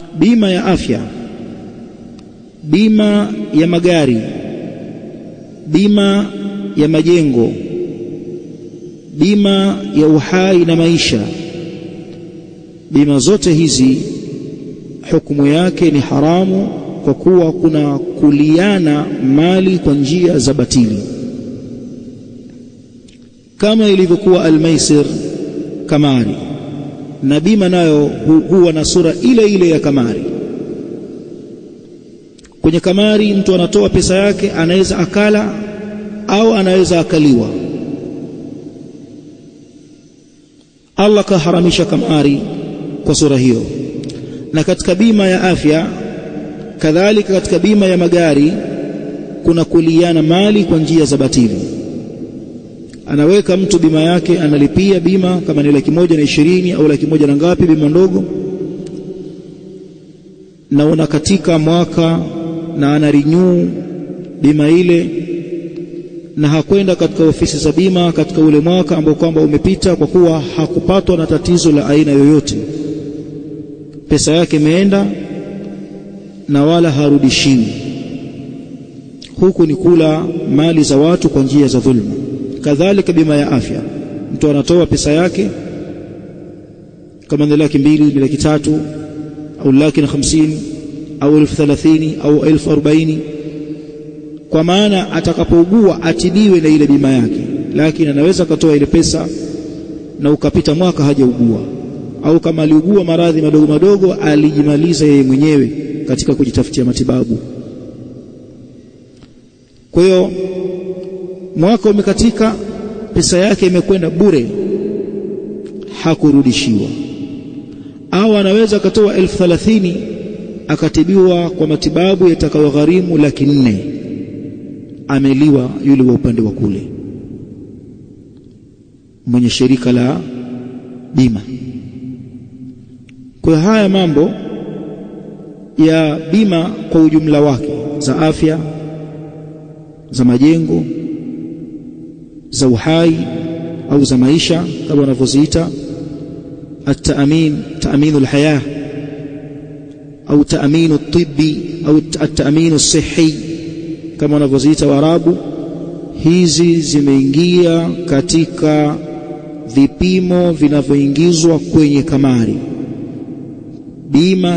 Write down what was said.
Bima ya afya, bima ya magari, bima ya majengo, bima ya uhai na maisha, bima zote hizi hukumu yake ni haramu, kwa kuwa kuna kuliana mali kwa njia za batili, kama ilivyokuwa almaisir, kamari. Na bima nayo huwa na sura ile ile ya kamari. Kwenye kamari mtu anatoa pesa yake, anaweza akala au anaweza akaliwa. Allah kaharamisha kamari kwa sura hiyo. Na katika bima ya afya kadhalika, katika bima ya magari kuna kuliana mali kwa njia za batili. Anaweka mtu bima yake, analipia bima kama ni 120,000 au 100,000 na ngapi, bima ndogo, na una katika mwaka na ana renew bima ile, na hakwenda katika ofisi za bima katika ule mwaka ambao kwamba umepita, kwa kuwa hakupatwa na tatizo la aina yoyote, pesa yake imeenda na wala harudishiwi. Huku ni kula mali za watu kwa njia za dhulma. Kadhalika bima ya afya, mtu anatoa pesa yake kama ni 200,000, 300,000 au 150,000 au 30,000 au 40,000, kwa maana atakapougua atibiwe na ile bima yake. Lakini anaweza katoa ile pesa na ukapita mwaka hajaugua, au kama aliugua maradhi madogo madogo alijimaliza yeye mwenyewe katika kujitafutia matibabu. Kwa hiyo mwaka umekatika, pesa yake imekwenda bure, hakurudishiwa. Au anaweza akatoa 30,000 akatibiwa kwa matibabu yatakayogharimu 400,000, ameliwa yule wa upande wa kule mwenye shirika la bima. Kwa haya mambo ya bima kwa ujumla wake, za afya, za majengo, za uhai au za maisha kama wanavyoziita at-ta'min, ta'minu al-hayah au ta'minu at-tibbi au at-ta'minu as-sihhi kama wanavyoziita Waarabu, hizi zimeingia katika vipimo vinavyoingizwa kwenye kamari. Bima